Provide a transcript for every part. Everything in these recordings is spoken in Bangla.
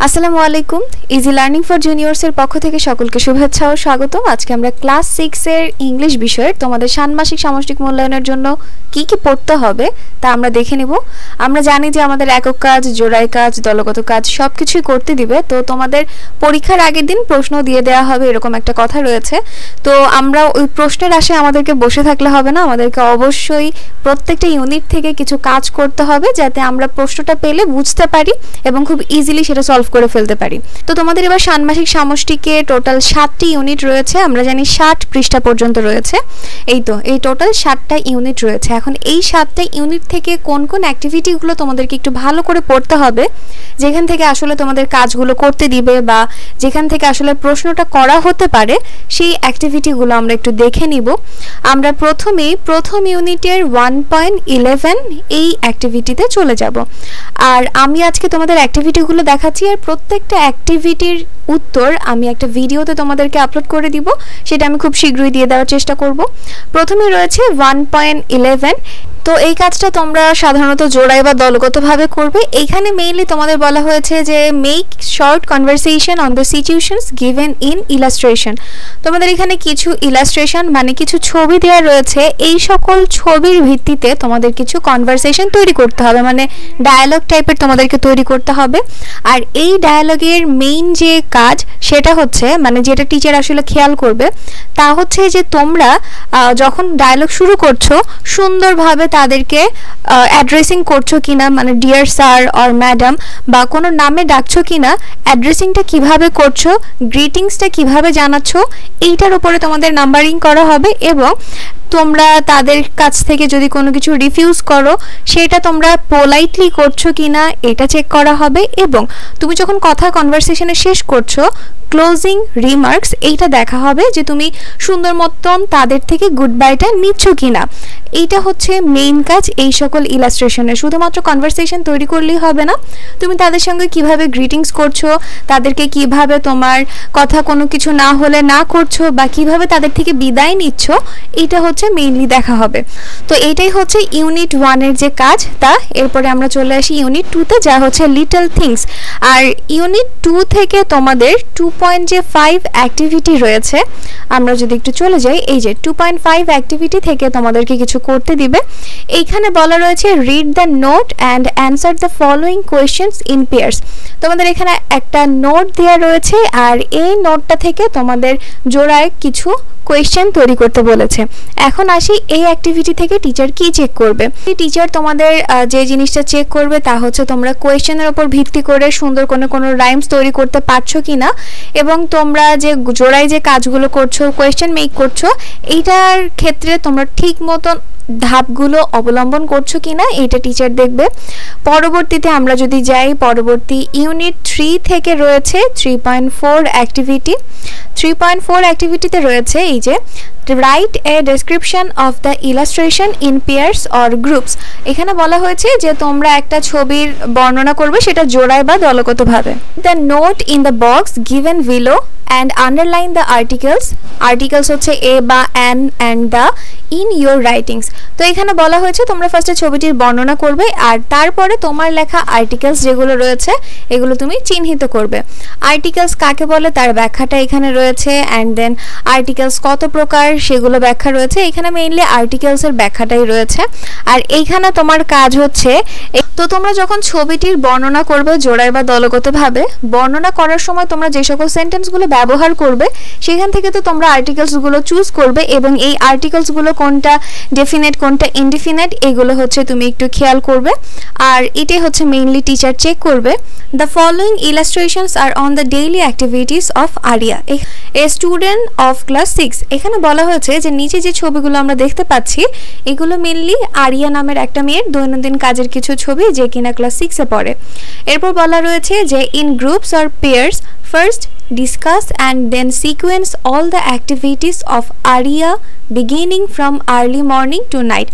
আসসালামু আলাইকুম ইজি লার্নিং ফর জুনিয়র্স এর পক্ষ থেকে সকলকে শুভেচ্ছা ও স্বাগত। আজকে আমরা ক্লাস 6 এর ইংলিশ বিষয়ের তোমাদের ষান্মাসিক সামষ্টিক মূল্যায়নের জন্য কি কি পড়তে হবে তা আমরা দেখে নিব। আমরা জানি যে আমাদের একক কাজ, জোড়াই কাজ, দলগত কাজ সবকিছুই করতে দিবে। তো তোমাদের পরীক্ষার আগের দিন প্রশ্ন দিয়ে দেওয়া হবে এরকম একটা কথা রয়েছে। তো আমরা ওই প্রশ্নের আশায় আমাদেরকে বসে থাকলে হবে না, আমাদেরকে অবশ্যই প্রত্যেকটা ইউনিট থেকে কিছু কাজ করতে হবে যাতে আমরা প্রশ্নটা পেলে বুঝতে পারি এবং খুব ইজিলি সেটা সলভ করে ফেলতে পারি। তো তোমাদের এবার ষান্মাসিক সামষ্টিকে টোটাল 7টি ইউনিট রয়েছে। আমরা জানি 60 পৃষ্ঠা পর্যন্ত রয়েছে। এই টোটাল 7টা ইউনিট রয়েছে। এখন এই 7টা ইউনিট থেকে কোন কোন অ্যাক্টিভিটিগুলো তোমাদেরকে একটু ভালো করে পড়তে হবে, যেখান থেকে আসলে তোমাদের কাজগুলো করতে দিবে বা যেখান থেকে আসলে প্রশ্নটা করা হতে পারে, সেই অ্যাক্টিভিটিগুলো আমরা একটু দেখে নিব। আমরা প্রথমেই প্রথম ইউনিটের 1.11 এই অ্যাক্টিভিটিতে চলে যাব। আর আমি আজকে তোমাদের অ্যাক্টিভিটিগুলো দেখাচ্ছি, আর প্রত্যেকটা অ্যাক্টিভিটির উত্তর আমি একটা ভিডিওতে তোমাদেরকে আপলোড করে দিব, সেটা আমি খুব শীঘ্রই দিয়ে দেওয়ার চেষ্টা করব। প্রথমে রয়েছে 1.11। তো এই কাজটা তোমরা সাধারণত জোড়াই বা দলগতভাবে করবে। এইখানে মেইনলি তোমাদের বলা হয়েছে যে make short conversation on the situations given in illustration. তোমাদের এখানে কিছু ইলাস্ট্রেশন মানে কিছু ছবি দেওয়া রয়েছে, এই সকল ছবির ভিত্তিতে তোমাদের কিছু কনভারসেশন তৈরি করতে হবে, মানে ডায়ালগ টাইপের তোমাদেরকে তৈরি করতে হবে। আর এই ডায়ালগের মেইন যে কাজ সেটা হচ্ছে, মানে যেটা টিচার আসলে খেয়াল করবে তা হচ্ছে যে তোমরা যখন ডায়ালগ শুরু করছো সুন্দরভাবে তাদেরকে অ্যাড্রেসিং করছো কিনা, মানে ডিয়ার স্যার অর ম্যাডাম বা কোনো নামে ডাকছো কিনা, অ্যাড্রেসিংটা কিভাবে করছো, গ্রিটিংসটা কিভাবে জানাচ্ছ, এইটার উপরে তোমাদের নাম্বারিং করা হবে। এবং তোমরা তাদের কাছ থেকে যদি কোনো কিছু রিফিউজ করো সেটা তোমরা পোলাইটলি করছো কিনা এটা চেক করা হবে। এবং তুমি যখন কথা কনভারসেশনে শেষ করছো, ক্লোজিং রিমার্কস এইটা দেখা হবে যে তুমি সুন্দর মতন তাদের থেকে গুড বাইটা নিচ্ছ কিনা। এইটা হচ্ছে মেইন কাজ এই সকল ইলাস্ট্রেশনের। শুধুমাত্র কনভারসেশন তৈরি করলেই হবে না, তুমি তাদের সঙ্গে কিভাবে গ্রিটিংস করছো, তাদেরকে কিভাবে তোমার কথা কোনো কিছু না হলে না করছো বা কিভাবে তাদের থেকে বিদায় নিচ্ছ, এটা হচ্ছে মেইনলি দেখা হবে। তো এইটাই হচ্ছে ইউনিট 1 এর যে কাজ তা। এরপরে আমরা চলে আসি ইউনিট 2 তে, যা হচ্ছে লিটল থিংস। আর ইউনিট 2 থেকে তোমাদের 2.5 অ্যাক্টিভিটি রয়েছে। আমরা যদি একটু চলে যাই, এই যে 2.5 অ্যাক্টিভিটি থেকে তোমাদেরকে কিছু করতে দিবে। এইখানে বলা রয়েছে read the note and answer the following questions in pairs. তোমাদের এখানে একটা নোট দেওয়া রয়েছে, আর এই নোটটা থেকে তোমাদের জোড়ায় কিছু কোয়েশ্চেন তৈরি করতে বলেছে। এখন আসি এই অ্যাক্টিভিটি থেকে টিচার কি চেক করবে। টিচার তোমাদের যে জিনিসটা চেক করবে তা হচ্ছে তোমরা কোয়েশ্চেনের উপর ভিত্তি করে সুন্দর কোনো রাইমস তৈরি করতে পারছো কিনা, এবং তোমরা যে জোড়ায় যে কাজগুলো করছো, কোয়েশ্চেন মেক করছো, এইটার ক্ষেত্রে তোমরা ঠিক মতন ধাপগুলো অবলম্বন করছো কিনা এটা টিচার দেখবে। পরবর্তীতে আমরা যদি যাই, পরবর্তী ইউনিট 3 থেকে রয়েছে 3.4 অ্যাক্টিভিটি। 3.4 অ্যাক্টিভিটিতে রয়েছে এই যে write a description of the illustration in pairs or groups. এখানে বলা হয়েছে যে তোমরা একটা ছবির বর্ণনা করবে, সেটা জোড়ায় বা দলগতভাবে। The note in the box given below and underline the articles হচ্ছে এ বা an and the in your writings. তো এখানে বলা হয়েছে তোমরা ফার্স্টে ছবিটির বর্ণনা করবে, আর তারপরে তোমার লেখা আর্টিকেলস যেগুলো রয়েছে এগুলো তুমি চিহ্নিত করবে। আর্টিকেলস কাকে বলে তার ব্যাখ্যাটা এখানে রয়েছে, অ্যান্ড দেন আর্টিকেলস কত প্রকার সেগুলো ব্যাখ্যা রয়েছে। এখানে মেইনলি আর্টিকেলসের ব্যাখ্যাটাই রয়েছে। আর এইখানে তোমার কাজ হচ্ছে, তো তোমরা যখন ছবিটির বর্ণনা করবে জোড়ায় বা দলগতভাবে, বর্ণনা করার সময় তোমরা যে সকল সেন্টেন্সগুলো ব্যবহার করবে সেখান থেকে তো তোমরা আর্টিকেলসগুলো চুজ করবে, এবং এই আর্টিকেলসগুলো কোনটা ডেফিনেট কোনটা ইনডিফিনেট এগুলো হচ্ছে তুমি একটু খেয়াল করবে। আর এটাই হচ্ছে মেইনলি টিচার চেক করবে। The following illustrations are on the daily activities of Arya, a student of class 6। এখানে বলা হয়েছে যে নিচে যে ছবিগুলো আমরা দেখতে পাচ্ছি এগুলো মেইনলি আরিয়া নামের একটা মেয়ের দৈনন্দিন কাজের কিছু ছবি, যে কিনা ক্লাস 6 এ পড়ে। এরপর বলা রয়েছে যে in groups or pairs first discuss and then sequence all the activities of Arya beginning from early morning to night.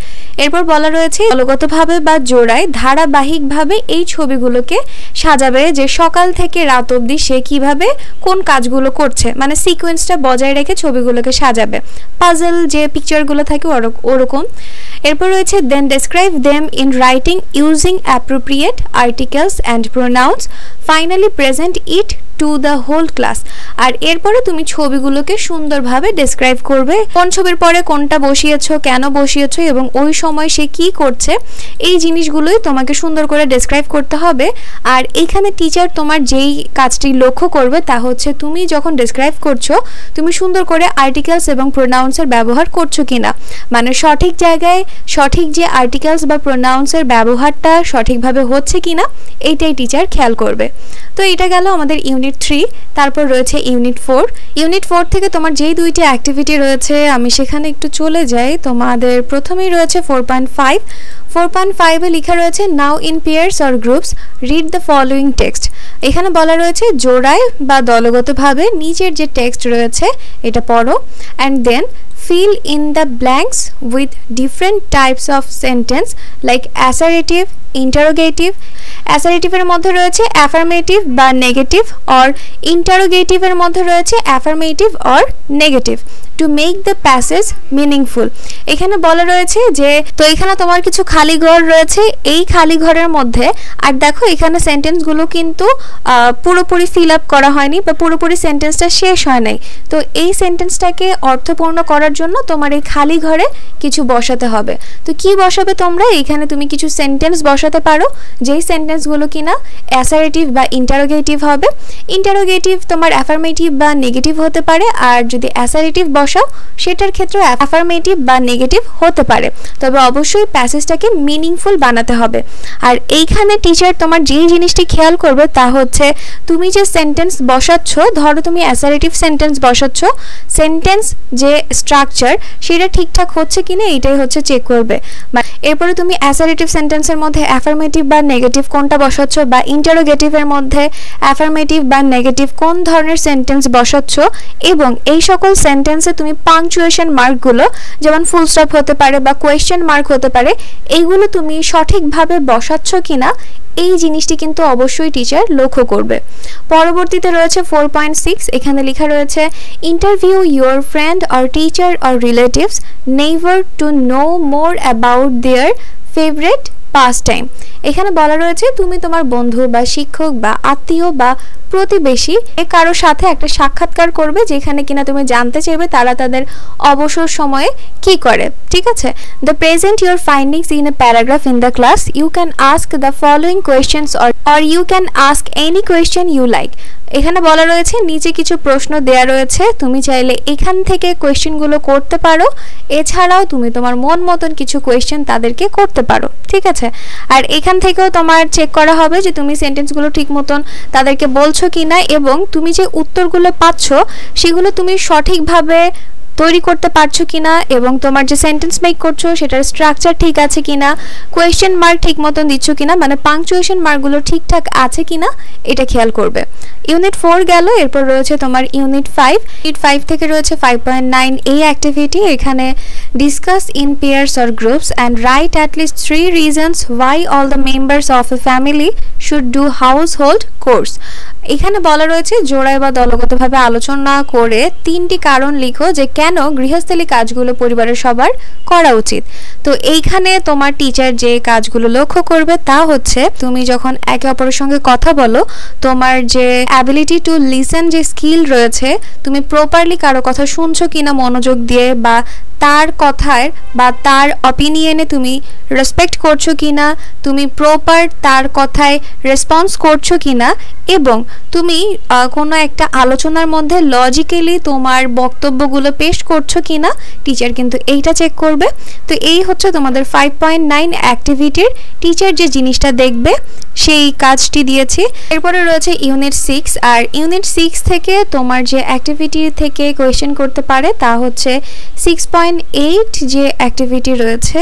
এরপর বলা রয়েছে দলগতভাবে বা জোড়ায় ধারাবাহিকভাবে এই ছবিগুলোকে সাজাবে, যে সকাল থেকে রাত অবধি সে কিভাবে কোন কাজগুলো করছে, মানে সিকোয়েন্সটা বজায় রেখে ছবিগুলোকে সাজাবে, পাজল যে পিকচারগুলো থাকে ওরকম। এরপর রয়েছে then describe them in writing using appropriate articles and pronouns, finally present it to the whole class. আর এরপরে তুমি ছবিগুলোকে সুন্দরভাবে ডেসক্রাইব করবে, কোন ছবির পরে কোনটা বসিয়েছো, কেন বসিয়েছো এবং ওই সময় সে কি করছে, এই জিনিসগুলোই তোমাকে সুন্দর করে ডেসক্রাইব করতে হবে। আর এখানে টিচার তোমার যেই কাজটি লক্ষ্য করবে তা হচ্ছে তুমি যখন ডেসক্রাইব করছো তুমি সুন্দর করে আর্টিকেলস এবং প্রোনাউন্সের ব্যবহার করছো কিনা, মানে সঠিক জায়গায় সঠিক যে আর্টিকেলস বা প্রোনাউন্সের ব্যবহারটা সঠিকভাবে হচ্ছে কিনা এইটাই টিচার খেয়াল করবে। তো এটা গেল আমাদের ইউনিট 3। তারপর রয়েছে ইউনিট 4। ইউনিট 4 থেকে তোমার যেই দুইটি অ্যাক্টিভিটি রয়েছে আমি সেখানে একটু চলে যাই। তোমাদের প্রথমেই রয়েছে 4.5। 4.5 এ লেখা রয়েছে নাও in pairs or groups read the following text. এখানে বলা রয়েছে জোড়ায় বা দলগতভাবে নিচের যে টেক্সট রয়েছে এটা পড়ো, and then fill in the blanks with different types of sentence like assertive, interrogative. assertive এর মধ্যে রয়েছে affirmative বা negative, or interrogative এর মধ্যে রয়েছে affirmative or negative to make the passage meaningful। এখানে বলা রয়েছে যে তো এখানে তোমার কিছু খালি ঘর রয়েছে, এই খালি ঘরের মধ্যে আর দেখো এখানে সেন্টেন্সগুলো কিন্তু পুরোপুরি ফিল আপ করা হয়নি বা পুরোপুরি সেন্টেন্সটা শেষ হয় নাই। তো এই সেন্টেন্সটাকে অর্থপূর্ণ করার জন্য তোমার এই খালি ঘরে কিছু বসাতে হবে। তো কি বসাবে তোমরা? এখানে তুমি কিছু সেন্টেন্স বসাতে পারো যেই সেন্টেন্সগুলো কিনা অ্যাসারেটিভ বা ইন্টারোগেটিভ হবে। ইন্টারোগেটিভ তোমার অ্যাফার্মেটিভ বা নেগেটিভ হতে পারে, আর যদি অ্যাসারেটিভ বসাও সেটার ক্ষেত্রে অ্যাফার্মেটিভ বা নেগেটিভ হতে পারে, তবে অবশ্যই প্যাসেজটাকে মিনিংফুল বানাতে হবে। আর এইখানে টিচার তোমার যেই জিনিসটি খেয়াল করবে তা হচ্ছে তুমি যে সেন্টেন্স বসাচ্ছ, ধরো তুমি অ্যাসারেটিভ সেন্টেন্স বসাচ্ছ, সেন্টেন্স যে স্ট্রাকচার সেটা ঠিকঠাক হচ্ছে কিনা এটাই হচ্ছে চেক করবে। এরপরে তুমি অ্যাসারেটিভ সেন্টেন্সের মধ্যে অ্যাফার্মেটিভ বা নেগেটিভ কোনটা বসাচ্ছ, বা ইন্টারোগেটিভের মধ্যে অ্যাফার্মেটিভ বা নেগেটিভ কোন ধরনের সেন্টেন্স বসাচ্ছ, এবং এই সকল সেন্টেন্সে তুমি পাংচুয়েশন মার্কগুলো যেমন ফুল স্টপ হতে পারে বা কোয়েশ্চেন মার্ক হতে পারে এইগুলো তুমি সঠিকভাবে বসাচ্ছ কিনা এই জিনিসটি কিন্তু অবশ্যই টিচার লক্ষ্য করবে। পরবর্তীতে রয়েছে 4.6। এখানে লেখা রয়েছে interview your friend or teacher or relatives neighbour to know more about their favourite pastime. এখানে বলা রয়েছে তুমি তোমার বন্ধু বা শিক্ষক বা আত্মীয় বা প্রতিবেশী কারোর সাথে একটা সাক্ষাৎকার করবে যেখানে কিনা তুমি জানতে চাইবে তারা তাদের অবসর সময়ে কি করে। ঠিক আছে, the present your findings in a paragraph in the class, you can ask the following questions or you can ask any question you like. এখানে বলা রয়েছে নিচে কিছু প্রশ্ন দেয়া রয়েছে, তুমি চাইলে এখান থেকে কোয়েশ্চেনগুলো করতে পারো, এছাড়াও তুমি তোমার মন মতন কিছু কোয়েশ্চেন তাদেরকে করতে পারো। ঠিক আছে, আর এখান থেকেও তোমার চেক করা হবে যে তুমি সেন্টেন্সগুলো ঠিক মতন তাদেরকে বলছো কিনা এবং তুমি যে উত্তরগুলো পাচ্ছ সেগুলো তুমি সঠিকভাবে তৈরি করতে পারছো কিনা এবং তোমার যে সেন্টেন্স মেক করছো সেটার স্ট্রাকচার ঠিক আছে কিনা, কোয়েশ্চেন মার্ক ঠিক মতন দিচ্ছ কিনা, মানে পাংচুয়েশন মার্কগুলো ঠিকঠাক আছে কিনা এটা খেয়াল করবে। ইউনিট 4 গেল। এরপর রয়েছে তোমার ইউনিট 5। ইউনিট 5 থেকে রয়েছে 5.9 এই অ্যাক্টিভিটি। এখানে discuss in pairs or groups and right at least 3 reasons why all the members of A family should do house hold course. এখানে বলা রয়েছে জোড়ায় বা দলগতভাবে আলোচনা করে 3টি কারণ লিখো যে কেন গৃহস্থলী কাজগুলো পরিবারের সবার করা উচিত। তো এইখানে তোমার টিচার যে কাজগুলো লক্ষ্য করবে তা হচ্ছে তুমি যখন একে অপরের সঙ্গে কথা বলো তোমার যে অ্যাবিলিটি টু লিসেন যে স্কিল রয়েছে, তুমি প্রপারলি কারো কথা শুনছো কিনা মনোযোগ দিয়ে, বা তার কথায় বা তার অপিনিয়নে তুমি রেসপেক্ট করছো কিনা, তুমি প্রপার তার কথায় রেসপন্স করছো কিনা, এবং তুমি কোনো একটা আলোচনার মধ্যে লজিক্যালি তোমার বক্তব্যগুলো পেশ করছো কিনা টিচার কিন্তু এইটা চেক করবে। তো এই হচ্ছে তোমাদের 5.9 অ্যাক্টিভিটির টিচার যে জিনিসটা দেখবে সেই কাজটি দিয়েছি। এরপরে রয়েছে ইউনিট 6। আর ইউনিট 6 থেকে তোমার যে অ্যাক্টিভিটি থেকে কোয়েশ্চেন করতে পারে তা হচ্ছে 6.8 যে অ্যাক্টিভিটি রয়েছে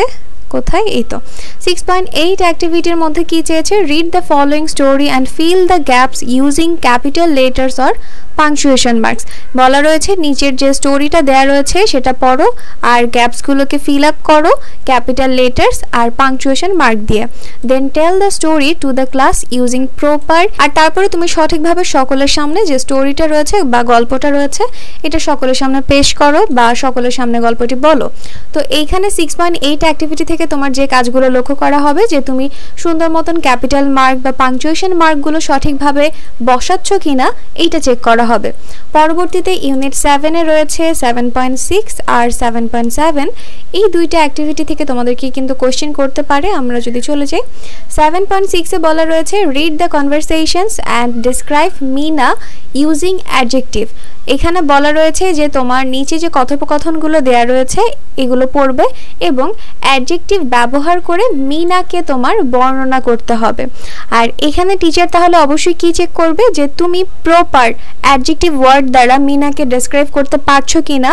কোথায়, এই তো 6.8 অ্যাক্টিভিটির মধ্যে কি চেয়েছে, read the following story and fill the gaps using capital letters or punctuation marks. বলা রয়েছে নিচের যে স্টোরিটা দেয়া রয়েছে সেটা পড়ো আর গ্যাপসগুলোকে ফিল আপ করো ক্যাপিটাল লেটার্স আর পাংচুয়েশন মার্ক দিয়ে। Then tell the story to the class using proper, আর তারপরে তুমি সঠিকভাবে সকলের সামনে যে স্টোরিটা রয়েছে বা গল্পটা রয়েছে এটা সকলের সামনে পেশ করো বা সকলের সামনে গল্পটি বলো। তো এইখানে 6.8 অ্যাক্টিভিটি থেকে তোমার যে কাজগুলো লক্ষ্য করা হবে যে তুমি সুন্দর মতন ক্যাপিটাল মার্ক বা পাংচুয়েশন মার্কগুলো সঠিকভাবে বসাচ্ছ কিনা এইটা চেক করা হবে। পরবর্তীতে ইউনিট 7 এ রয়েছে 7.6 আর 7.7, এই দুইটা অ্যাক্টিভিটি থেকে তোমাদেরকে কিন্তু কোশ্চেন করতে পারে। আমরা যদি চলে যাই 7.6 এ বলা রয়েছে read the conversations and describe Meena using adjective. এখানে বলা রয়েছে যে তোমার নিচে যে কথোপকথনগুলো দেয়া রয়েছে এগুলো পড়বে এবং অ্যাডজেক্টিভ ব্যবহার করে মিনাকে তোমার বর্ণনা করতে হবে। আর এখানে টিচার তাহলে অবশ্যই কি চেক করবে যে তুমি প্রপার অ্যাডজেক্টিভ ওয়ার্ড দ্বারা মিনাকে ডেসক্রাইব করতে পারছো কিনা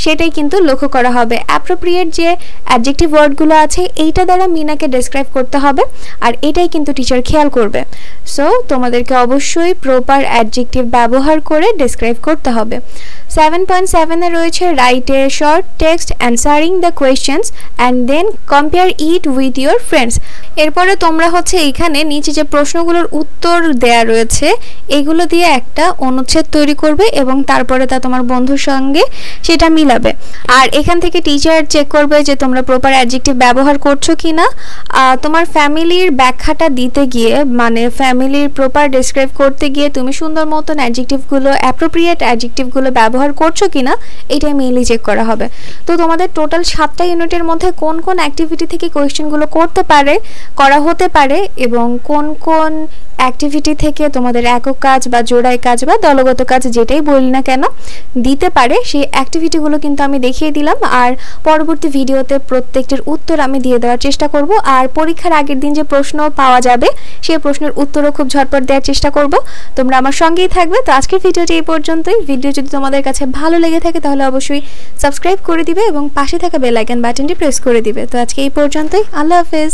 সেটাই কিন্তু লক্ষ্য করা হবে। অ্যাপ্রোপ্রিয়েট যে অ্যাডজেক্টিভ ওয়ার্ডগুলো আছে এইটা দ্বারা মিনাকে ডেসক্রাইব করতে হবে আর এটাই কিন্তু টিচার খেয়াল করবে। সো তোমাদেরকে অবশ্যই প্রপার অ্যাডজেক্টিভ ব্যবহার করে ডেসক্রাইব করতে হবে। 7.7 এ রয়েছে write a short text answering the questions and then compare it with your friends. এরপরে তোমরা হচ্ছে এইখানে নিচে যে প্রশ্নগুলোর উত্তর দেয়া রয়েছে এগুলো দিয়ে একটা অনুচ্ছেদ তৈরি করবে এবং তারপরে তা তোমার বন্ধুর সঙ্গে সেটা মিলাবে। আর এখান থেকে টিচার চেক করবে যে তোমরা প্রপার অ্যাডজেক্টিভ ব্যবহার করছো কিনা। তোমার ফ্যামিলির ব্যাখ্যাটা দিতে গিয়ে মানে ফ্যামিলির প্রপার ডেসক্রাইব করতে গিয়ে তুমি সুন্দর মতন অ্যাডজেক্টিভগুলো অ্যাপ্রোপ্রিয়েট অ্যাডজেক্টিভগুলো ব্যবহার করছো কিনা এটাই মেইনলি চেক করা হবে। তো তোমাদের টোটাল 7টা ইউনিটের মধ্যে কোন কোন অ্যাক্টিভিটি থেকে কোয়েশ্চেনগুলো করা হতে পারে এবং কোন কোন অ্যাক্টিভিটি থেকে তোমাদের একক কাজ বা জোড়াই কাজ বা দলগত কাজ যেটাই বলি না কেন দিতে পারে সেই অ্যাক্টিভিটিগুলো কিন্তু আমি দেখিয়ে দিলাম। আর পরবর্তী ভিডিওতে প্রত্যেকটির উত্তর আমি দিয়ে দেওয়ার চেষ্টা করব। আর পরীক্ষার আগের দিন যে প্রশ্ন পাওয়া যাবে সেই প্রশ্নের উত্তরও খুব ঝটপট দেওয়ার চেষ্টা করব। তোমরা আমার সঙ্গেই থাকবে। তো আজকের ভিডিওটি এই পর্যন্তই। ভিডিও যদি তোমাদের কাছে ভালো লেগে থাকে তাহলে অবশ্যই সাবস্ক্রাইব করে দিবে এবং পাশে থাকা বেল আইকন বাটনটি প্রেস করে দিবে। তো আজকে এই পর্যন্তই। আল্লাহ হাফেজ।